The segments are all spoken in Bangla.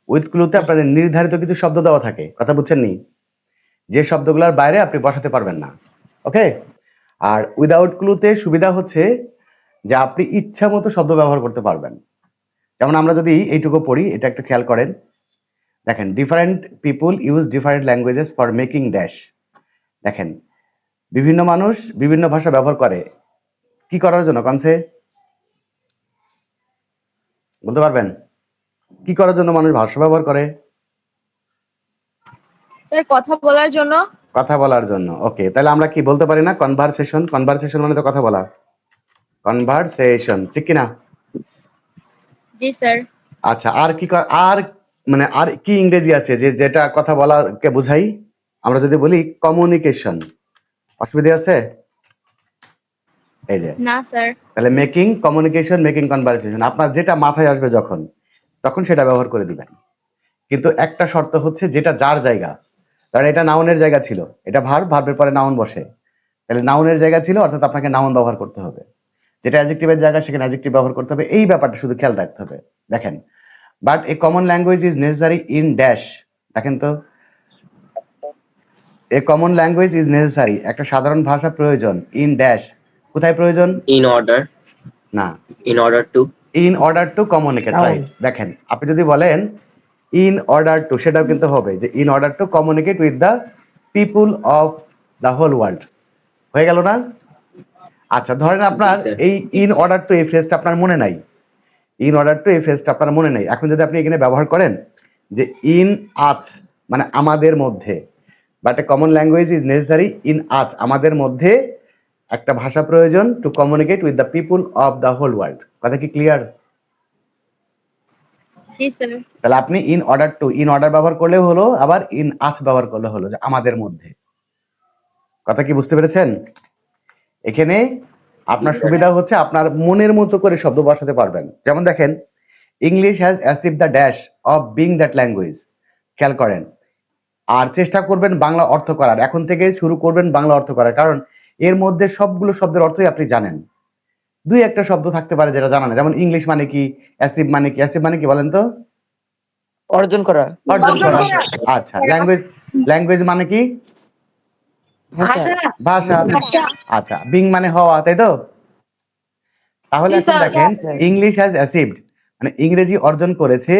উইথ ক্লুতে আপনাদের নির্ধারিত কিছু শব্দ দেওয়া থাকে, কথা বুঝছেন নি, যে শব্দগুলোর বাইরে আপনি বসাতে পারবেন না। ওকে, আর উইদাউট ক্লুতে সুবিধা হচ্ছে যে আপনি ইচ্ছা মতো শব্দ ব্যবহার করতে পারবেন। যেমন আমরা যদি এইটুকু পড়ি, এটা একটু খেয়াল করেন, দেখেন different people use different languages for making dash. দেখেন বিভিন্ন মানুষ বিভিন্ন ভাষা ব্যবহার করে কি করার জন্য, কনসে বলতে পারবেন? কি করার জন্য মানুষ ভাষা ব্যবহার করে? স্যার কথা বলার জন্য। কথা বলার জন্য। ওকে, তাহলে আমরা কি বলতে পারি না কনভারসেশন? কনভারসেশন মানে তো কথা বলা, কনভারসেশন, ঠিক কিনা? জি স্যার। আচ্ছা, আর কি আর মানে আর কি ইংরেজি আছে যে যেটা কথা বলাকে বোঝাই? আমরা যদি বলি কমিউনিকেশন, অসুবিধা আছে? এই যে, না স্যার। তাহলে মেকিং কমিউনিকেশন, মেকিং কনভারসেশন, আপনার যেটা মাথায় আসবে যখন তখন সেটা ব্যবহার করে দিবেন। কিন্তু একটা শর্ত হচ্ছে যেটা যার জায়গা, কারণ এটা নাউনের জায়গা ছিল, এটা ভার্বের পরে নাউন বসে, তাহলে নাউনের জায়গা ছিল, অর্থাৎ আপনাকে নাউন ব্যবহার করতে হবে। যেটা অ্যাডজেক্টিভের জায়গা সেখানে অ্যাডজেক্টিভ ব্যবহার করতে হবে, এই ব্যাপারটা শুধু খেয়াল রাখতে হবে। দেখেন, but a common language is necessary in dash. দেখেন তো, এ কমন ল্যাঙ্গুয়েজ ইজ নেসেসারি, একটা সাধারণ ভাষা প্রয়োজন, ইন ড্যাশ, কোথায় প্রয়োজন? in order না, in order to in order to communicate, right. দেখেন আপনি যদি বলেন ইন অর্ডার টু, সেটাও কিন্তু হবে যে in order to communicate with the people of the whole world, হয়ে গেল না? আচ্ছা, ধরেন আপনার জি, স্যার। এই ইন অর্ডার টু এই ফ্রেজটা আপনার মনে নাই, ইন অর্ডার টু এই ফ্রেজটা আপনার মনে নাই, এখন যদি আপনি এখানে ব্যবহার করেন যে ইন আজ মানে আমাদের মধ্যে, but a common language is necessary in আজ, আমাদের মধ্যে একটা ভাষা প্রয়োজন to communicate with the people of the whole world. কথা কি ক্লিয়ার? জি স্যার। তাহলে আপনি in order to, in order ব্যবহার করলেও হলো, আবার ইন আজ ব্যবহার করলে হলো, যে আমাদের মধ্যে। কথা কি বুঝতে পেরেছেন? এখানে আপনার সুবিধা হচ্ছে আপনার মনের মতো করে শব্দ বসাতে পারবেন। যেমন দেখেন, English has achieved the dash of being that language, খেয়াল করেন। আর চেষ্টা করবেন বাংলা অর্থ করার, এখন থেকে শুরু করবেন বাংলা অর্থ করার, কারণ এর মধ্যে সবগুলো শব্দের অর্থই আপনি জানেন। দুই একটা শব্দ থাকতে পারে যেটা জানা না, যেমন ইংলিশ মানে কি, অ্যাচিভ মানে কি, অ্যাচিভ মানে কি বলেন তো? অর্জন করা, অর্জন করা। আচ্ছা, ল্যাঙ্গুয়েজ, ল্যাঙ্গুয়েজ মানে কি? ভাষা। ভাষা। আচ্ছা, বিং মানে হওয়া, তাই তো? তাহলে এখন দেখেন ইংলিশ হ্যাজ অ্যাচিভড মানে ইংরেজি অর্জন করেছে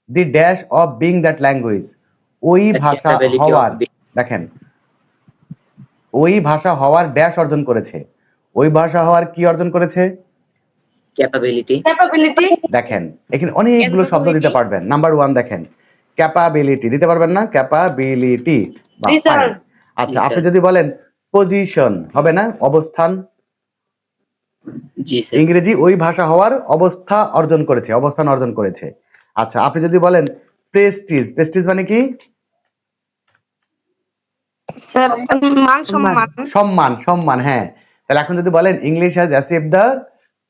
the dash of being that language, ওই The ভাষা capability of হওয়ার, being- দেখেন ওই ভাষা হওয়ার ড্যাশ অর্জন করেছে, ওই ভাষা হওয়ার কি অর্জন করেছে? capability দেখেন এখানে অনেকগুলো শব্দ দিতে পারবেন। নাম্বার ওয়ান দেখেন, ক্যাপাবিলিটি দিতে পারবেন না? ক্যাপাবিলিটি বা জি, স্যার। পারেন। আচ্ছা, জি, আপনি স্যার। যদি বলেন পজিশন, হবে না? অবস্থান। জি স্যার। ইংরেজি ওই ভাষা হওয়ার অবস্থা অর্জন করেছে, অবস্থান অর্জন করেছে। আচ্ছা, আপনি যদি বলেন প্রেস্টিজ, প্রেস্টিজ মানে কি? স্যার মান সম্মান। সম্মান, সম্মান, হ্যাঁ। তাহলে এখন যদি বলেন English has achieved the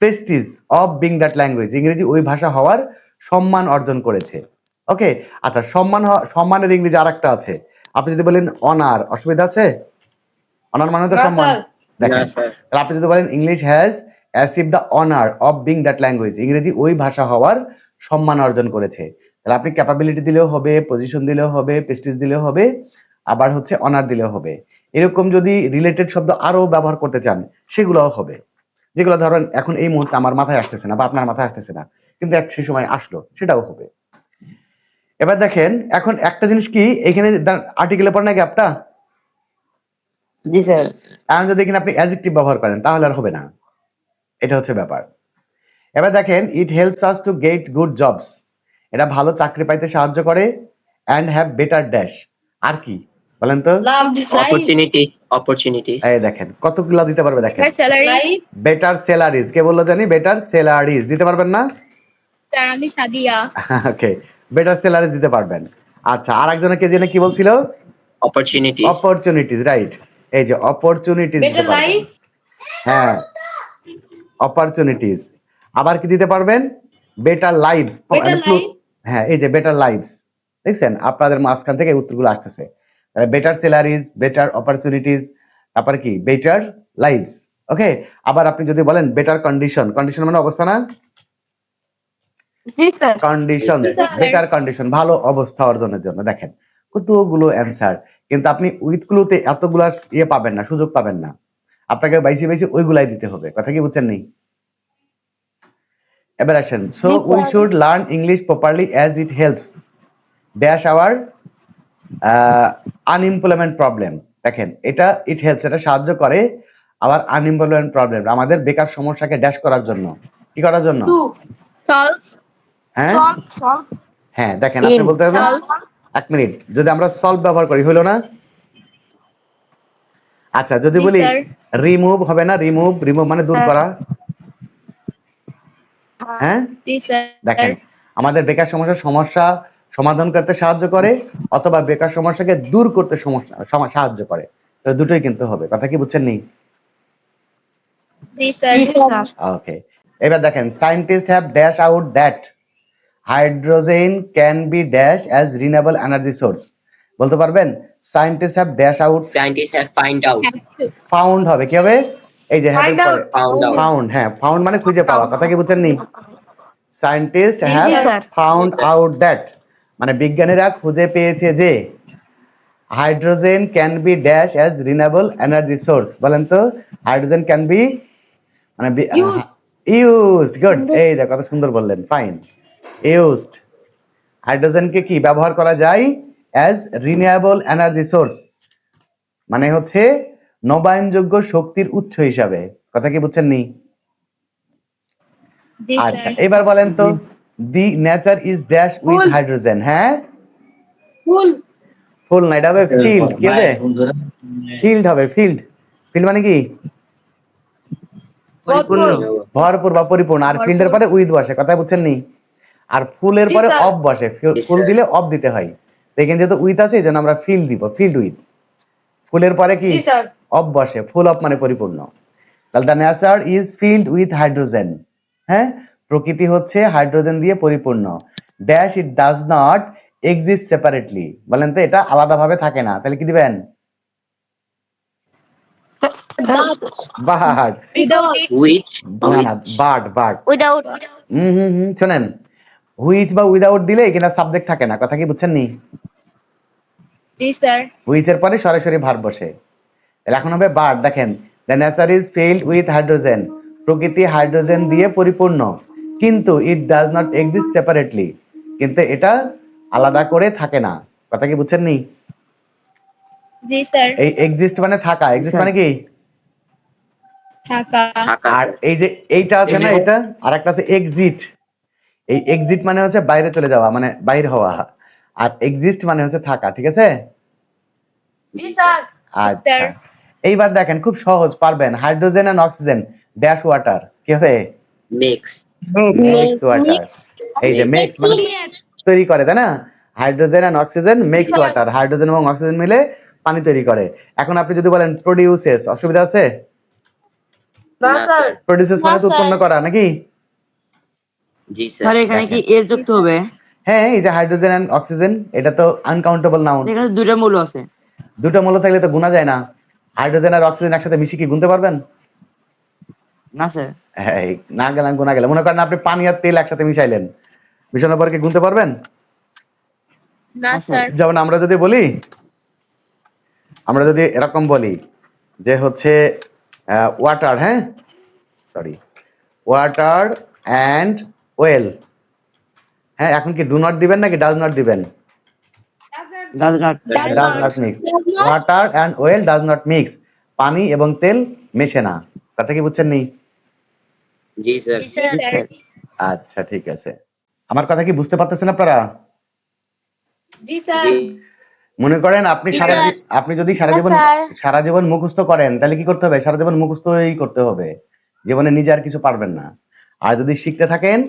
Prestige of being that language, ইংরেজি ওই ভাষা হওয়ার সম্মান অর্জন করেছে। ওকে, আচ্ছা, সম্মানের ইংরেজি আরেকটা আছে, আপনি যদি বলেন অনার, অসুবিধা আছে? অনার মানে তো না, সম্মান। স্যার। দেখেন, না, স্যার। তাহলে আপনি যদি বলেন English has achieved the honour of being that language, ইংরেজি ওই ভাষা হওয়ার সম্মান অর্জন করেছে। তাহলে আপনি ক্যাপাবিলিটি দিলেও হবে, পজিশন দিলেও হবে, প্রেস্টিজ দিলেও হবে, আবার হচ্ছে অনার দিলেও হবে। এরকম যদি রিলেটেড শব্দ আরো ব্যবহার করতে চান সেগুলোও হবে, যেগুলো ধরেন এখন এই মুহূর্তে আমার মাথায় আসতেছে না বা আপনার মাথায় আসতেছে না, কিন্তু এক সেই সময় আসলো, সেটাও হবে। এবার দেখেন, এখন একটা জিনিস কি, এখানে আর্টিকেলে পড়ে না গ্যাপটা, জি স্যার। এখন যদি এখানে আপনি অ্যাডজেক্টিভ ব্যবহার করেন তাহলে আর হবে না, এটা হচ্ছে ব্যাপার। এবার দেখেন, it helps us to get good jobs, এটা ভালো চাকরি পাইতে সাহায্য করে, অ্যান্ড হ্যাভ বেটার ড্যাশ, আর কি বলেন তো? opportunities এই দেখেন কতগুলো দিতে পারবে, দেখেন স্যালারি। বেটার স্যালারিজ, কে বললো জানি? বেটার স্যালারিজ দিতে পারবেন না? স্যার আমি সাদিয়া। ওকে, বেটার স্যালারিজ দিতে পারবেন। আচ্ছা, আর একজনে কে জেনে কি বলছিল? opportunities opportunities, right. এই যে অপরচুনিটিজ দিতে পারবেন, হ্যাঁ অপরচুনিটিজ। আবার কি দিতে পারবেন? বেটার লাইভস, হ্যাঁ এই যে বেটার লাইভস, দেখছেন আপনাদের মাঝখান থেকে উত্তরগুলো আসতেছে। বেটার স্যালারিজ, বেটার অপরচুনিটিজ, তারপর কি বেটার লাইভস। ওকে, আবার আপনি যদি বলেন বেটার কন্ডিশন, কন্ডিশন মানে অবস্থা না? জি স্যার কন্ডিশন, জি, স্যার। বেটার কন্ডিশন, ভালো অবস্থা অর্জনের জন্য। দেখেন কতগুলো অ্যান্সার, কিন্তু আপনি উইথ গুলোতে এতগুলা ইয়ে পাবেন না, সুযোগ পাবেন না। আপনাকে বাইসি বাইসি ওইগুলাই দিতে হবে। কথা কি বুঝছেন নি? এবার আসেন, so G, we sir. Should learn English properly as it helps dash our unemployment problem. দেখেন এটা ইট হেল্পস, এটা সাহায্য করে আবার আনএমপ্লয়মেন্ট প্রবলেম, আমাদের বেকার সমস্যাকে ড্যাশ করার জন্য। কি করার জন্য? সলভ হ্যাঁ সলভ হ্যাঁ, দেখেন আপনি In. বলতে পারবেন, সলভ এক মিনিট, যদি আমরা সলভ ব্যবহার করি হইলো না? আচ্ছা যদি জি, বলি স্যার। রিমুভ, হবে না? রিমুভ, রিমুভ মানে দূর হ্যাঁ। করা। হ্যাঁ জি স্যার। দেখেন আমাদের বেকার সমস্যা সমাধান করতে সাহায্য করে অথবা বেকার সমস্যাকে দূর করতে সাহায্য করে। তো দুটোই কিন্তু হবে। কথা কি বুঝছেন নি? জি স্যার। জি স্যার ওকে, এবার দেখেন, scientist have dash out that hydrogen can be dash as renewable energy source. বলতে পারবেন? Scientist have dash out, Scientists have find out. Found হবে কি হবে? এই যে হ্যাভ Find পরে out. Found out. ফাউন্ড, হ্যাঁ ফাউন্ড মানে খুঁজে পাওয়া। কথা কি বুঝছেন নি? Scientist G, have sir. Found G, sir. Out that মানে বিজ্ঞানীরা খুঁজে পেয়েছে যে hydrogen can be dash as renewable energy source. বলেন তো, হাইড্রোজেন ক্যান বি মানে ইউজড। গুড, এই যে কত সুন্দর বললেন, ফাইন। ইউজড, হাইড্রোজেনকে কি ব্যবহার করা যায়? অ্যাজ রিনিউয়েবল এনার্জি সোর্স মানে হচ্ছে নবায়নযোগ্য শক্তির উৎস হিসাবে। কথা কি বুঝছেন নি? জি আচ্ছা স্যার। এবার বলেন তো, the nature is dash with full. Hydrogen. হ্যাঁ ফুল ফুল না, এটা হবে ফিল্ড। কি হবে? ফিল্ড হবে, ফিল্ড। ফিল্ড মানে কি? পরিপূর্ণ ভরপুর বা পরিপূর্ণ। আর ভরপুর। ফিল্ডের পরে উইথ বসে। কথা বুঝছেন নি? আর ফুলের জি, পরে স্যার। অফ বসে। জি, ফুল স্যার। দিলে অফ দিতে হয়। দেখেন যেহেতু উইথ আছে এই জন্য আমরা ফিল্ড দিব, ফিল্ড উইথ। ফুলের পরে কি অফ বসে, ফুল অফ মানে পরিপূর্ণ। তাহলে the nature is filled with hydrogen. হ্যাঁ, প্রকৃতি হচ্ছে হাইড্রোজেন দিয়ে পরিপূর্ণ। Dash it does not exist separately. বলেন তো, এটা আলাদাভাবে থাকে না। তাহলে কি দিবেন? বার্ড। Without it. Which? না না, বার্ড, বার্ড। উইদাউট শোনেন, হুইচ বা উইদাউট দিলে এখানে সাবজেক্ট থাকে না। কথা কি বুঝছেন নি? জি স্যার। হুইচ এর পরে সরাসরি ভার্ব বসে। তাহলে এখন হবে বার্ড। দেখেন, the nature is filled with hydrogen, প্রকৃতি হাইড্রোজেন দিয়ে পরিপূর্ণ, কিন্তু it does not exist separately, কিন্তু এটা আলাদা করে থাকে না। কথা কি বুঝছেন নি? জি স্যার। এই এক্সিস্ট মানে থাকা, এক্সিস্ট মানে কি? থাকা। থাকা, আর স্যার। এই যে এইটা আছে না, এটা আর একটা আছে এক্সিট। এই এক্সিট মানে হচ্ছে বাইরে চলে যাওয়া, মানে বাইর হওয়া। আর এক্সিস্ট মানে হচ্ছে থাকা। ঠিক আছে? জি স্যার। আচ্ছা এইবার দেখেন, খুব সহজ, পারবেন। Hydrogen and oxygen dash water. কি হবে? Mix. Makes water. এই যে মেক্স মানে তৈরি করে, তাই না? Hydrogen and oxygen makes water, hydrogen এবং অক্সিজেন মিলে পানি তৈরি করে। এখন আপনি যদি বলেন প্রোডিউসেস, অসুবিধা আছে? না, স্যার। প্রোডিউসেস মানে তো উৎপন্ন করা, নাকি? জি, স্যার স্যার। এখানে কি এস যুক্ত হবে? হ্যাঁ, এই যে হাইড্রোজেন এন্ড অক্সিজেন, এটা তো আনকাউন্টেবল নাউন। এখানে দুইটা মূল আছে। দুটো মূল থাকলে তো গুণা যায় না। হাইড্রোজেন আর অক্সিজেন একসাথে মিশিয়ে কি গুনতে পারবেন? না স্যার হ্যাঁ, না গেলাম গুণা গেলে। মনে করেন আপনি পানি আর তেল একসাথে মিশাইলেন, মিশানোর পরে কি গুনতে পারবেন? না স্যার। যেমন আমরা যদি বলি, আমরা যদি এরকম বলি যে হচ্ছে ওয়াটার, হ্যাঁ সরি, ওয়াটার অ্যান্ড ওয়েল। হ্যাঁ, এখন কি ডু নট দিবেন নাকি ডাজ নট দিবেন? Does not does not mix. Water and well does not mix, পানি এবং তেল মেশে না। কথা কি বুঝছেন নি? জি, স্যার। জি স্যার। আচ্ছা ঠিক আছে, আমার কথা কি বুঝতে পারতেছেন আপনারা? জি স্যার। জি। মনে করেন আপনি স্যার। আপনি যদি সারা জীবন মুখস্থ করেন, তাহলে কি করতে হবে? সারা জীবন মুখস্থই করতে হবে, জীবনে নিজে আর কিছু পারবেন না। আর যদি শিখতে থাকেন,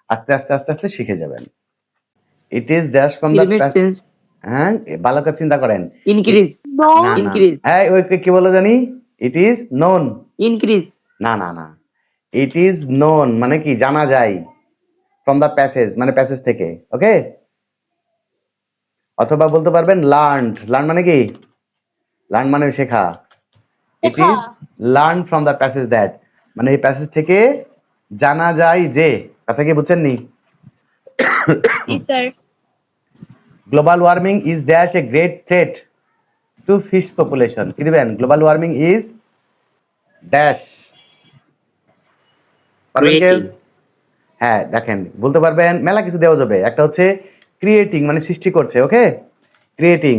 আস্তে আস্তে আস্তে আস্তে শিখে যাবেন। It is just from the limit change হ্যাঁ, ভালো করে চিন্তা করেন। ইনক্রিজ না, না। ইনক্রিজ এই ওই কি বলো জানি? It is known. ইনক্রিজ না না না, ইট ইজ নোন মানে কি? জানা যায়। ফ্রম দ্য প্যাসেজ মানে প্যাসেজ থেকে। ওকে, অথবা বলতে পারবেন লার্নড। লার্ন মানে কি? লার্ন মানে শেখা। ইট শেখা। Is learn from the passage that, মানে এই প্যাসেজ থেকে জানা যায় যে। কথা কি বুঝছেন নি? জি sir global warming is dash a great threat to fish population. কি দিবেন? Global warming is dash. পারবেন কেউ? Creating. হ্যাঁ দেখেন, বলতে পারবেন, মেলা কিছু দেওয়া যাবে। একটা হচ্ছে ক্রিয়েটিং, মানে সৃষ্টি করছে, ওকে, ক্রিয়েটিং।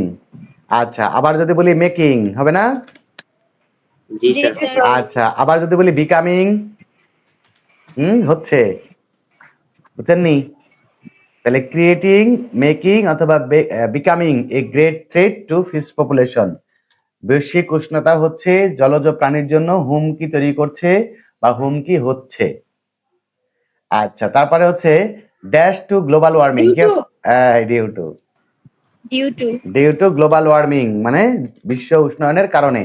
আচ্ছা, আবার যদি বলি মেকিং, হবে না? জি জি স্যার। স্যার আচ্ছা, আবার যদি বলি বিকামিং, হচ্ছে, বুঝছেন নি? তাহলে ক্রিয়েটিং, মেকিং অথবা becoming A great threat to fish population. বৈশ্বিক উষ্ণতা হচ্ছে জলজ প্রাণীর জন্য হুমকি তৈরি করছে বা হুমকি হচ্ছে। আচ্ছা, তারপরে হচ্ছে dash to global warming. Due to global warming মানে বিশ্ব উষ্ণায়নের কারণে।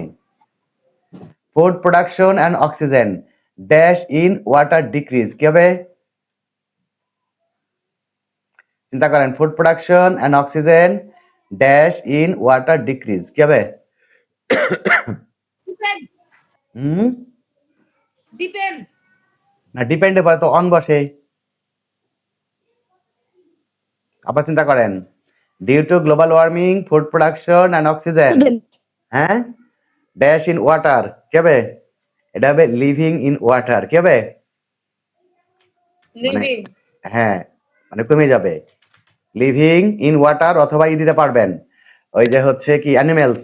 Food production and oxygen dash in water decrease. কি হবে? চিন্তা করেন, food production and oxygen dash in water decrease. কি হবে? হুম, ডিপেন্ড না, ডিপেন্ডে পরে তো অন বসে। আবার চিন্তা করেন, due to global warming food production and oxygen, হ্যাঁ, ড্যাশ ইন ওয়াটার। কি হবে? এটা হবে লিভিং ইন ওয়াটার। কি হবে? মানে লিভিং হ্যাঁ, মানে কমে যাবে। লিভিং ইন ওয়াটার, অথবা দিতে পারবেন ওই যে হচ্ছে কি অ্যানিমেলস,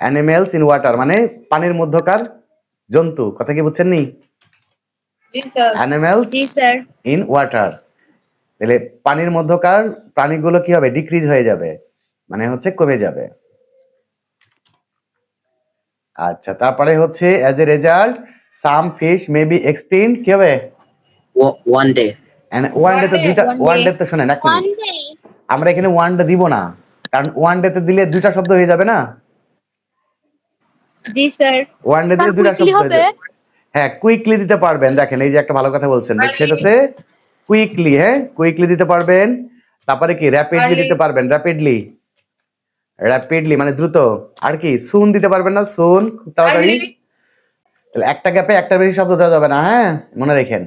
অ্যানিমেলস ইন ওয়াটার মানে পানির মধ্যকার জন্তু। কথা কি বুঝছেন নি? জি স্যার অ্যানিমেলস জি স্যার ইন ওয়াটার, তাহলে পানির মধ্যকার প্রাণীগুলো কি হবে? ডিক্রিজ হয়ে যাবে, মানে হচ্ছে কমে যাবে। আচ্ছা, তারপরে হচ্ছে as a result some fish may be extinct. কি হবে? One day. ওয়ান ডে তো দুইটা, One ওয়ান day. ডে তো শোনেন এক মিনিট, আমরা এখানে ওয়ান ডে দিব না, কারণ ওয়ান ডে তে দিলে দুইটা শব্দ হয়ে যাবে না। জি স্যার ওয়ান ডে দিলে দুইটা শব্দ হয়ে যাবে। হ্যাঁ, কুইকলি দিতে পারবেন। দেখেন, এই যে একটা ভালো কথা বলছেন, সেটা হচ্ছে কুইকলি। হ্যাঁ, কুইকলি দিতে পারবেন। তারপরে কি র্যাপিডলি দিতে পারবেন, র্যাপিডলি, র্যাপিডলি মানে দ্রুত। আর কি সুন দিতে পারবেন না, সুন, খুব তাড়াতাড়ি। তাহলে একটা গ্যাপে একটার বেশি শব্দ দেওয়া যাবে না, হ্যাঁ, মনে রাখেন।